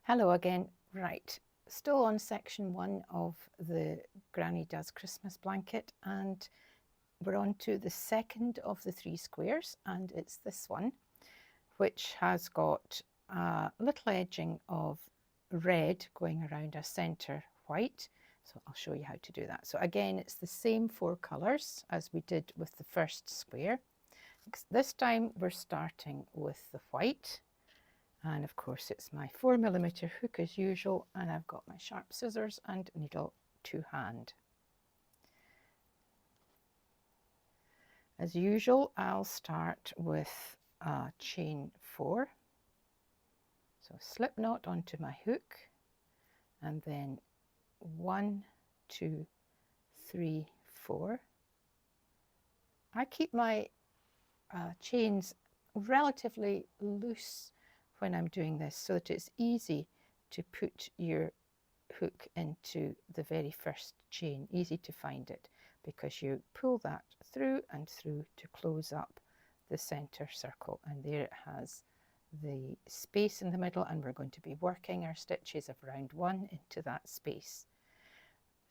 Hello again. Right, still on section 1 of the Granny Does Christmas blanket, and we're on to the second of the 3 squares, and it's this one, which has got a little edging of red going around a centre white. So I'll show you how to do that. So again, it's the same 4 colours as we did with the first square. This time we're starting with the white. And of course it's my 4mm hook as usual, and I've got my sharp scissors and needle to hand. As usual, I'll start with a chain 4. So slip knot onto my hook, and then 1, 2, 3, 4. I keep my chains relatively loose when I'm doing this so that it's easy to put your hook into the very first chain, easy to find it, because you pull that through and through to close up the center circle, and there it has the space in the middle, and we're going to be working our stitches of round 1 into that space.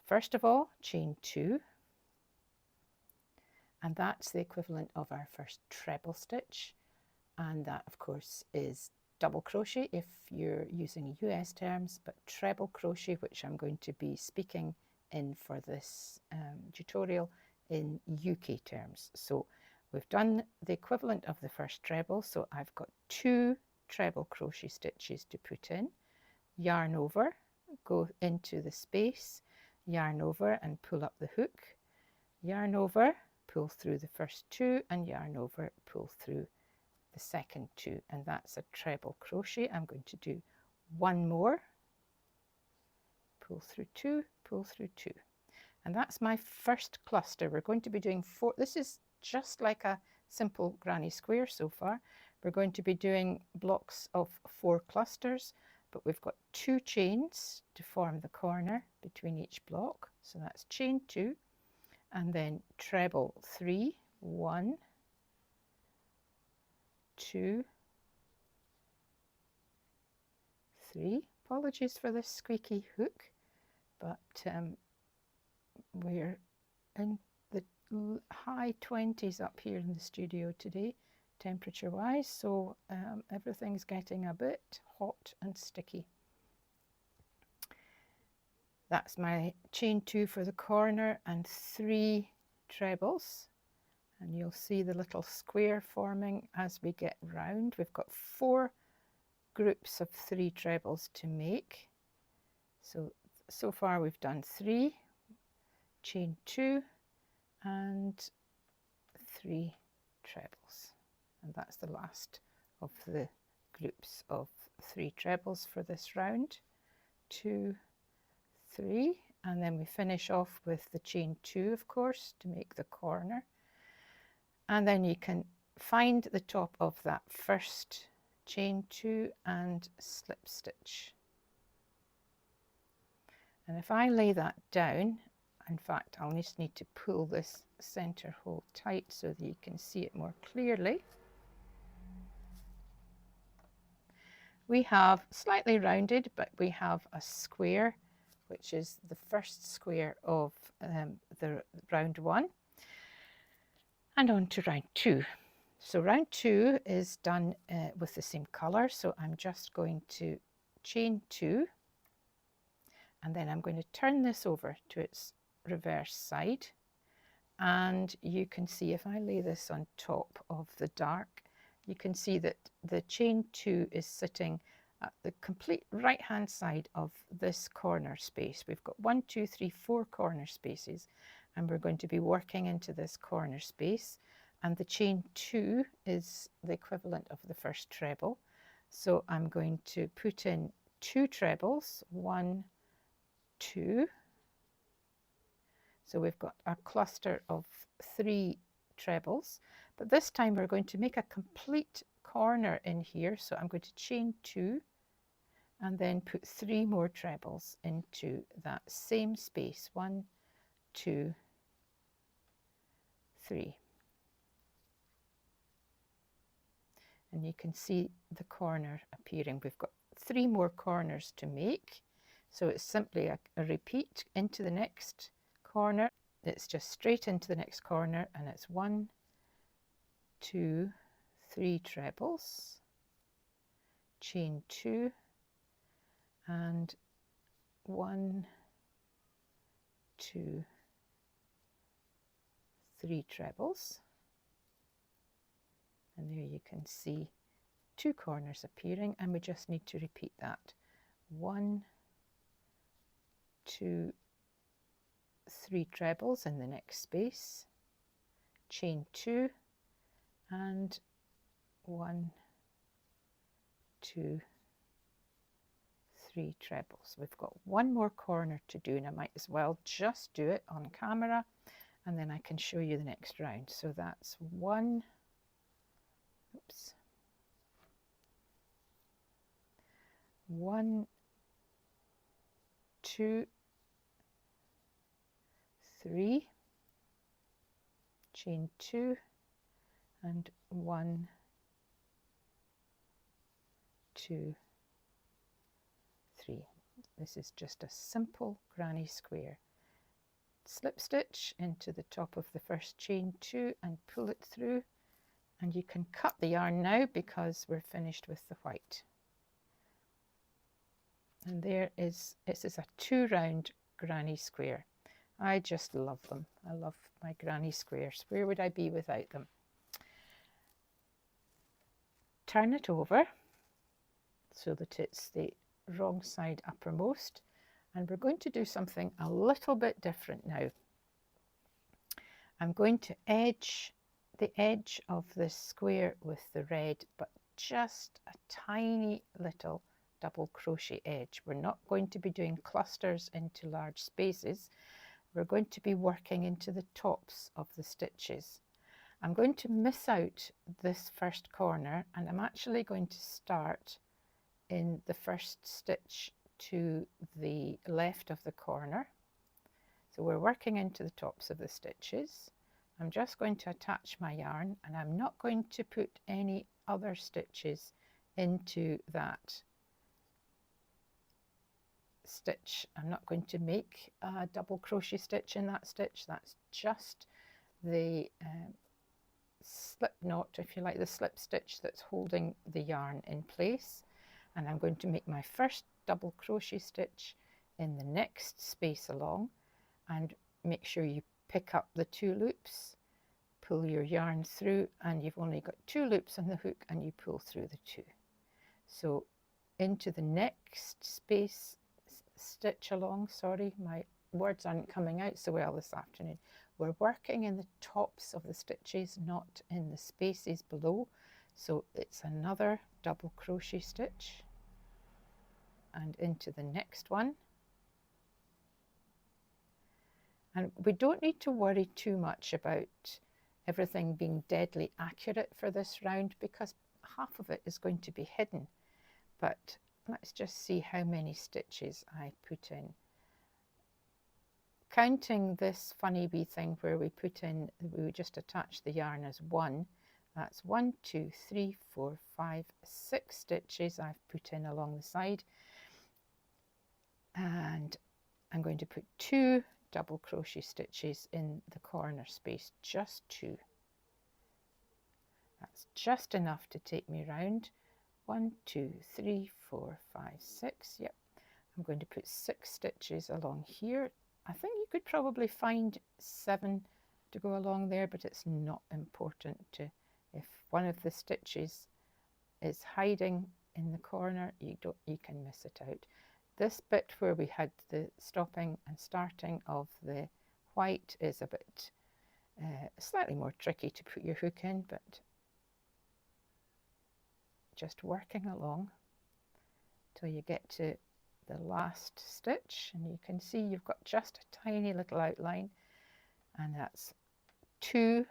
First of all, chain 2, and that's the equivalent of our first treble stitch, and that of course is double crochet if you're using US terms, but treble crochet, which I'm going to be speaking in for this tutorial, in UK terms. So we've done the equivalent of the first treble, so I've got 2 treble crochet stitches to put in, yarn over, go into the space, yarn over and pull up the hook, yarn over, pull through the first 2, and yarn over, pull through the second 2, and that's a treble crochet. I'm going to do 1 more, pull through 2, pull through 2, and that's my first cluster. We're going to be doing 4. This is just like a simple granny square so far. We're going to be doing blocks of 4 clusters, but we've got 2 chains to form the corner between each block, so that's chain 2, and then treble 3, 1, 2, 3. Apologies for this squeaky hook, but we're in the high 20s up here in the studio today, temperature wise, so everything's getting a bit hot and sticky. That's my chain 2 for the corner and 3 trebles, and you'll see the little square forming as we get round. We've got 4 groups of 3 trebles to make. So far we've done 3, chain 2 and 3 trebles, and that's the last of the groups of 3 trebles for this round. 2, 3, and then we finish off with the chain 2, of course, to make the corner, and then you can find the top of that first chain 2 and slip stitch. And if I lay that down, in fact I'll just need to pull this center hole tight so that you can see it more clearly. We have slightly rounded, but we have a square, which is the first square of the round 1, and on to round 2. So round 2 is done with the same color, so I'm just going to chain 2, and then I'm going to turn this over to its reverse side, and you can see if I lay this on top of the dark, you can see that the chain 2 is sitting at the complete right hand side of this corner space. We've got 1, 2, 3, 4 corner spaces, and we're going to be working into this corner space, and the chain 2 is the equivalent of the first treble, so I'm going to put in 2 trebles, 1, 2. So we've got a cluster of 3 trebles, but this time we're going to make a complete corner in here, so I'm going to chain 2 and then put 3 more trebles into that same space, 1, 2, 3. And you can see the corner appearing. We've got 3 more corners to make. So it's simply a repeat into the next corner. It's just straight into the next corner, and it's 1, 2, 3 trebles, chain 2, and 1, 2, 3 trebles, and there you can see 2 corners appearing, and we just need to repeat that. 1, 2, 3 trebles in the next space, chain 2, and 1, 2, 3 trebles. We've got 1 more corner to do, and I might as well just do it on camera, and then I can show you the next round. So that's 1, 2, 3, chain 2, and 1, 2, 3. This is just a simple granny square. Slip stitch into the top of the first chain 2 and pull it through, and you can cut the yarn now because we're finished with the white. And there is, this is a 2 round granny square. I just love them. I love my granny squares. Where would I be without them? Turn it over so that it's the wrong side uppermost, and we're going to do something a little bit different now. I'm going to edge the edge of this square with the red, but just a tiny little double crochet edge. We're not going to be doing clusters into large spaces. We're going to be working into the tops of the stitches. I'm going to miss out this first corner, and I'm actually going to start in the first stitch to the left of the corner. So we're working into the tops of the stitches. I'm just going to attach my yarn, and I'm not going to put any other stitches into that stitch. I'm not going to make a double crochet stitch in that stitch. That's just the slip knot, if you like, the slip stitch that's holding the yarn in place. And I'm going to make my first double crochet stitch in the next space along, and make sure you pick up the 2 loops, pull your yarn through, and you've only got 2 loops on the hook, and you pull through the 2. So into the next space, stitch along, sorry, my words aren't coming out so well this afternoon. We're working in the tops of the stitches, not in the spaces below. So it's another double crochet stitch, and into the next one. And we don't need to worry too much about everything being deadly accurate for this round, because half of it is going to be hidden. But let's just see how many stitches I put in. Counting this funny wee thing where we put in, we just attach the yarn as 1, that's 1, 2, 3, 4, 5, 6 stitches I've put in along the side. And I'm going to put 2 double crochet stitches in the corner space, just 2. That's just enough to take me round. 1, 2, 3, 4, 5, 6. Yep. I'm going to put 6 stitches along here. I think you could probably find 7 to go along there, but it's not important to, if one of the stitches is hiding in the corner, you can miss it out. This bit where we had the stopping and starting of the white is a bit slightly more tricky to put your hook in, but just working along till you get to the last stitch, and you can see you've got just a tiny little outline, and that's 2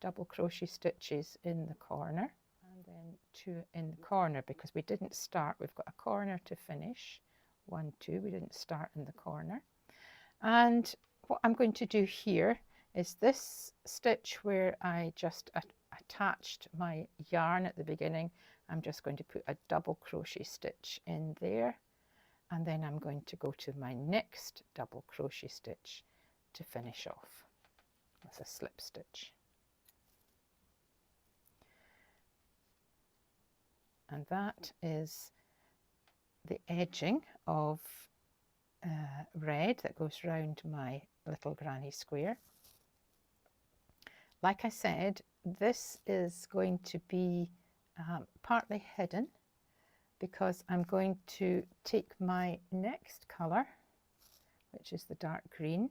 double crochet stitches in the corner, and then 2 in the corner, because we didn't start, we've got a corner to finish. 1, 2, we didn't start in the corner. And what I'm going to do here is this stitch where I just attached my yarn at the beginning, I'm just going to put a double crochet stitch in there, and then I'm going to go to my next double crochet stitch to finish off with a slip stitch. And that is the edging of red that goes round my little granny square. Like I said, this is going to be partly hidden because I'm going to take my next colour, which is the dark green,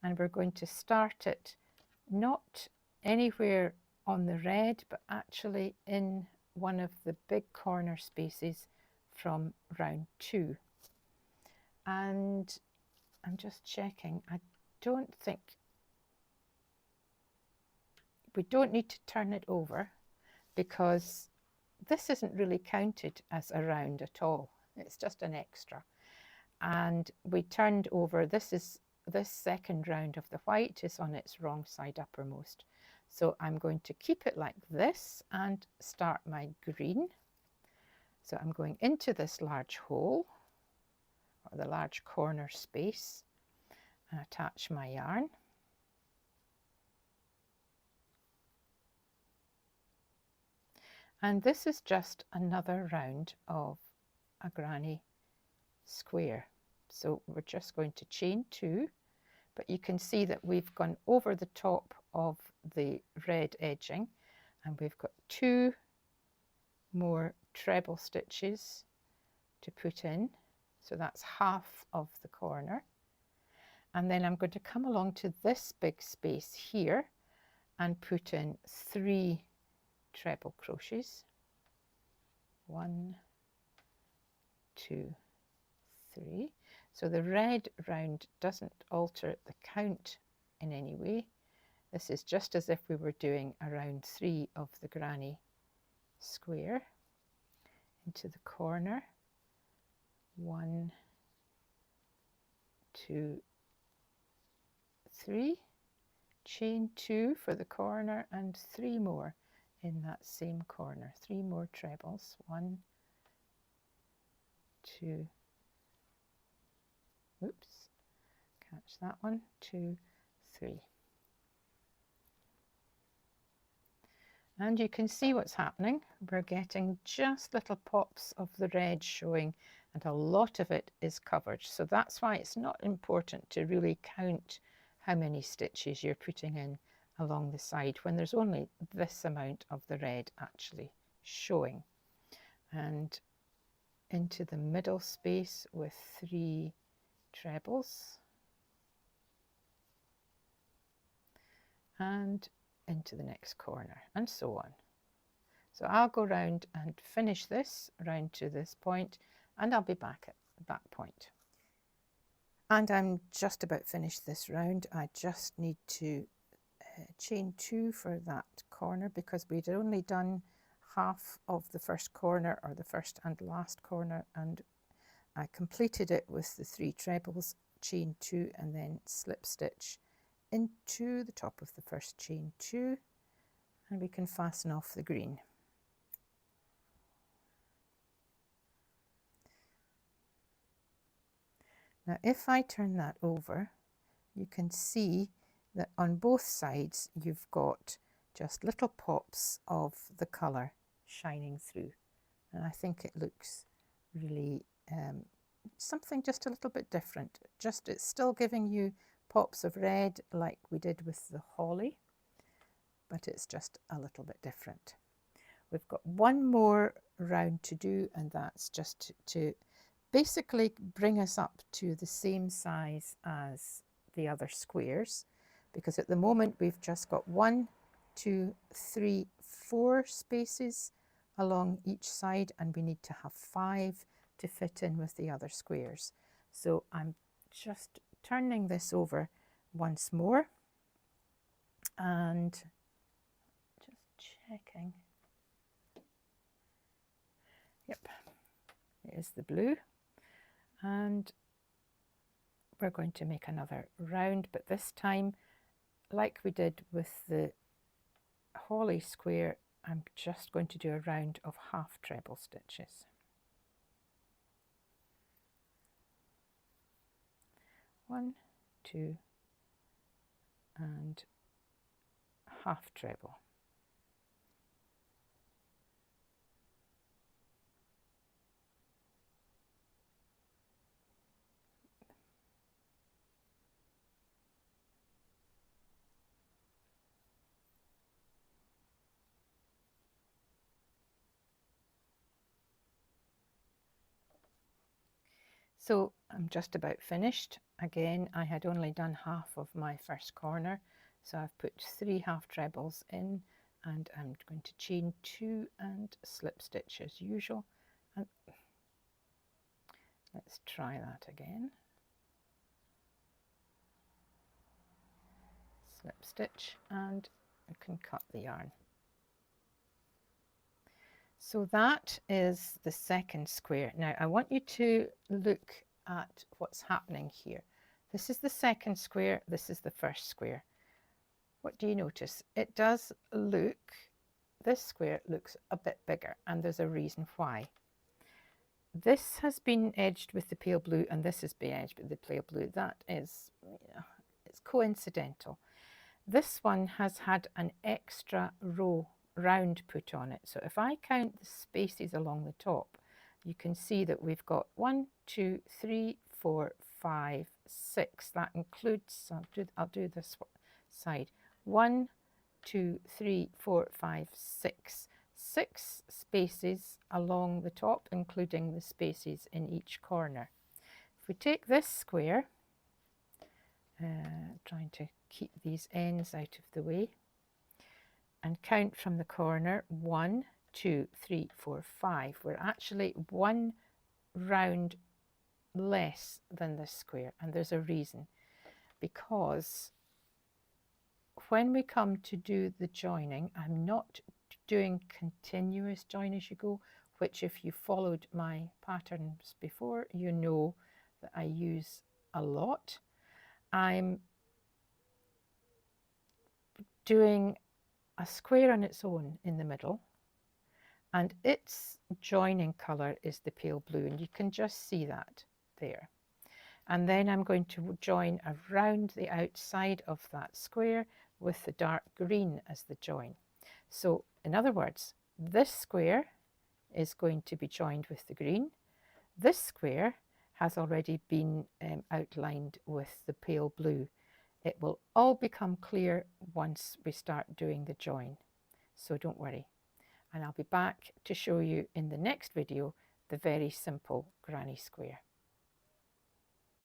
and we're going to start it not anywhere on the red, but actually in one of the big corner spaces from round 2. And I'm just checking, I don't think, we don't need to turn it over because this isn't really counted as a round at all. It's just an extra. And we turned over, this second round of the white is on its wrong side uppermost. So I'm going to keep it like this and start my green. So I'm going into this large hole, or the large corner space, and attach my yarn. And this is just another round of a granny square. So we're just going to chain 2, but you can see that we've gone over the top of the red edging, and we've got 2 more treble stitches to put in. So that's half of the corner. And then I'm going to come along to this big space here and put in 3 treble crochets. 1, 2, 3. So the red round doesn't alter the count in any way. This is just as if we were doing a round 3 of the granny square. Into the corner. 1, 2, 3. Chain 2 for the corner and 3 more in that same corner. 3 more trebles. 1, 2, oops, catch that one, 2, 3. And you can see what's happening. We're getting just little pops of the red showing, and a lot of it is covered. So that's why it's not important to really count how many stitches you're putting in along the side when there's only this amount of the red actually showing. And into the middle space with 3 trebles, and into the next corner, and so on. So I'll go round and finish this round to this point, and I'll be back at that point. And I'm just about finished this round. I just need to chain 2 for that corner because we'd only done half of the first corner, or the first and last corner, and I completed it with the 3 trebles, chain 2, and then slip stitch into the top of the first chain 2, and we can fasten off the green. Now if I turn that over, you can see that on both sides you've got just little pops of the colour shining through, and I think it looks really something just a little bit different. Just it's still giving you pops of red like we did with the holly, but it's just a little bit different. We've got one more round to do, and that's just to basically bring us up to the same size as the other squares, because at the moment we've just got 1, 2, 3, 4 spaces along each side, and we need to have 5 to fit in with the other squares. So I'm just turning this over once more and just checking. Yep, here's the blue, and we're going to make another round, but this time, like we did with the holly square, I'm just going to do a round of half treble stitches. 1, 2, and half treble. So I'm just about finished. Again, I had only done half of my first corner, so I've put 3 half trebles in, and I'm going to chain 2 and slip stitch as usual. And let's try that again. Slip stitch, and I can cut the yarn. So that is the second square. Now I want you to look at what's happening here. This is the second square, this is the first square. What do you notice? It does look, this square looks a bit bigger, and there's a reason why. This has been edged with the pale blue, and this has been edged with the pale blue. That is, it's coincidental. This one has had an extra row round put on it. So if I count the spaces along the top, you can see that we've got 1, 2, 3, 4, 5, 6. That includes, I'll do this side. 1, 2, 3, 4, 5, 6. 6 spaces along the top, including the spaces in each corner. If we take this square, trying to keep these ends out of the way, and count from the corner, 1, 2, 3, 4, 5. We're actually 1 round less than this square, and there's a reason. Because when we come to do the joining, I'm not doing continuous join as you go, which if you followed my patterns before, you know that I use a lot. I'm doing a square on its own in the middle, and its joining colour is the pale blue, and you can just see that there. And then I'm going to join around the outside of that square with the dark green as the join. So in other words, this square is going to be joined with the green. This square has already been outlined with the pale blue. It will all become clear once we start doing the join, so don't worry. And I'll be back to show you in the next video the very simple granny square.